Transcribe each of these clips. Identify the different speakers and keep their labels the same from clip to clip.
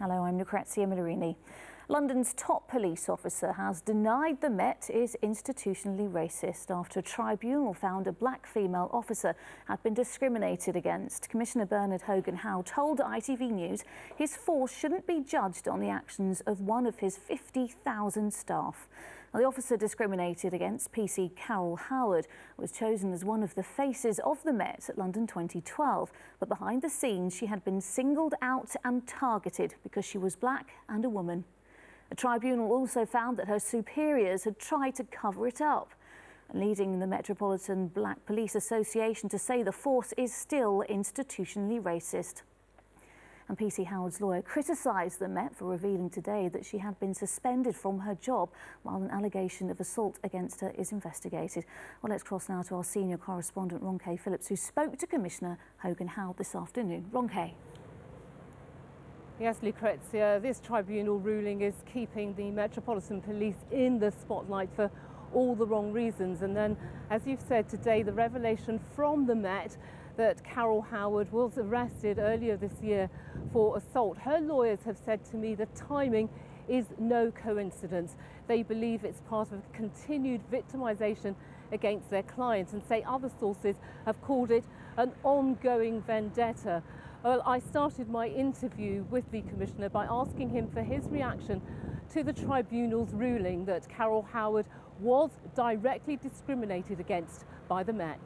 Speaker 1: Hello, I'm Lucrezia Millarini. London's top police officer has denied the Met is institutionally racist after a tribunal found a black female officer had been discriminated against. Commissioner Bernard Hogan-Howe told ITV News his force shouldn't be judged on the actions of one of his 50,000 staff. Now, the officer discriminated against PC Carol Howard was chosen as one of the faces of the Met at London 2012, but behind the scenes she had been singled out and targeted because she was black and a woman. The tribunal also found that her superiors had tried to cover it up, leading the Metropolitan Black Police Association to say the force is still institutionally racist. And PC Howard's lawyer criticised the Met for revealing today that she had been suspended from her job while an allegation of assault against her is investigated. Well, let's cross now to our senior correspondent, Ronke Phillips, who spoke to Commissioner Hogan-Howe this afternoon. Ronke.
Speaker 2: Yes, Lucrezia, this tribunal ruling is keeping the Metropolitan Police in the spotlight for all the wrong reasons. And then, as you've said today, the revelation from the Met that Carol Howard was arrested earlier this year for assault. Her lawyers have said to me the timing is no coincidence. They believe it's part of a continued victimisation against their clients and say other sources have called it an ongoing vendetta. Well, I started my interview with the Commissioner by asking him for his reaction to the tribunal's ruling that Carol Howard was directly discriminated against by the Met.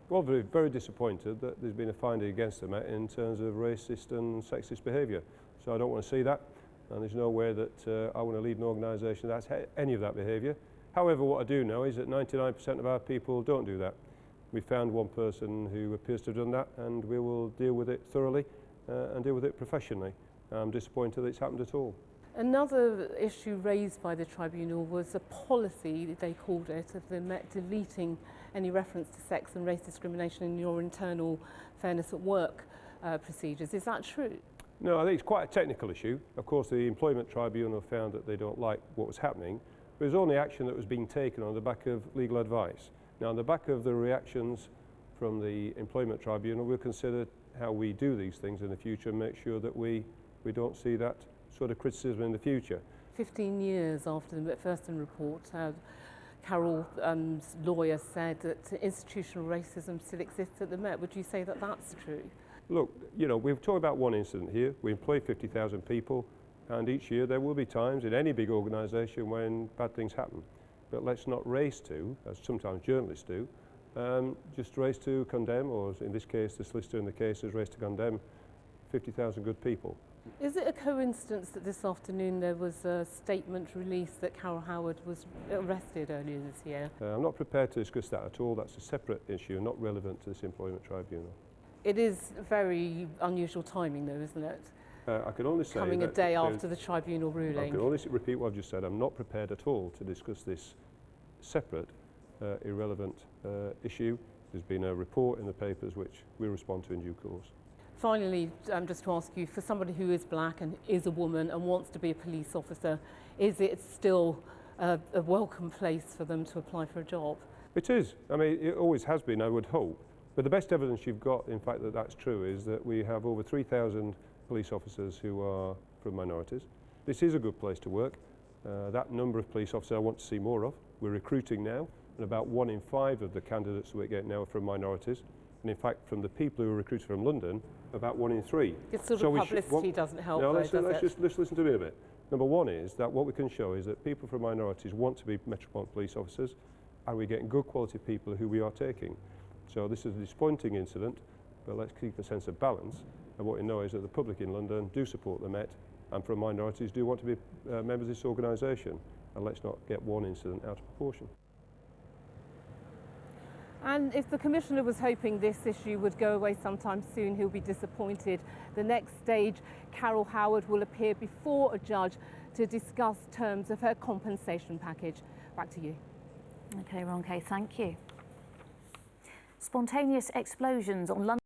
Speaker 3: Well, very disappointed that there's been a finding against the Met in terms of racist and sexist behaviour. So I don't want to see that, and there's no way that I want to lead an organisation that's any of that behaviour. However, what I do know is that 99% of our people don't do that. We found one person who appears to have done that, and we will deal with it thoroughly and deal with it professionally. I'm disappointed that it's happened at all.
Speaker 2: Another issue raised by the tribunal was a policy, they called it, of the Met deleting any reference to sex and race discrimination in your internal fairness at work procedures. Is that true?
Speaker 3: No, I think it's quite a technical issue. Of course, the Employment Tribunal found that they don't like what was happening, but it was only action that was being taken on the back of legal advice. Now, on the back of the reactions from the Employment Tribunal, we'll consider how we do these things in the future and make sure that we don't see that sort of criticism in the future. 15
Speaker 2: years after the Macpherson report, Carol's lawyer said that institutional racism still exists at the Met. Would you say that that's true?
Speaker 3: Look, you know, we've talked about one incident here. We employ 50,000 people, and each year there will be times in any big organisation when bad things happen. But let's not race to, as sometimes journalists do, just race to condemn, or in this case, the solicitor in the case has raced to condemn 50,000 good people.
Speaker 2: Is it a coincidence that this afternoon there was a statement released that Carol Howard was arrested earlier this year?
Speaker 3: I'm not prepared to discuss that at all. That's a separate issue, not relevant to this Employment Tribunal.
Speaker 2: It is very unusual timing though, isn't it?
Speaker 3: I can only say
Speaker 2: coming a day after the tribunal ruling.
Speaker 3: I can only repeat what I've just said. I'm not prepared at all to discuss this separate, irrelevant issue. There's been a report in the papers which we'll respond to in due course.
Speaker 2: Finally, just to ask you, for somebody who is black and is a woman and wants to be a police officer, is it still a welcome place for them to apply for a job?
Speaker 3: It is. I mean, it always has been, I would hope. But the best evidence you've got, in fact, that that's true is that we have over 3,000 police officers who are from minorities. This is a good place to work. That number of police officers I want to see more of. We're recruiting now, and about 1 in 5 of the candidates we get now are from minorities. And in fact, from the people who are recruited from London, about 1 in 3.
Speaker 2: This sort of publicity doesn't help,
Speaker 3: no,
Speaker 2: though,
Speaker 3: let's listen to me a bit. Number one is that what we can show is that people from minorities want to be Metropolitan Police officers, and we're getting good quality people who we are taking. So this is a disappointing incident, but let's keep a sense of balance. And what we know is that the public in London do support the Met, and from minorities do want to be members of this organisation. And let's not get one incident out of proportion.
Speaker 2: And if the Commissioner was hoping this issue would go away sometime soon, he'll be disappointed. The next stage, Carol Howard will appear before a judge to discuss terms of her compensation package. Back to you.
Speaker 1: OK, Ronke, thank you. Spontaneous explosions on London.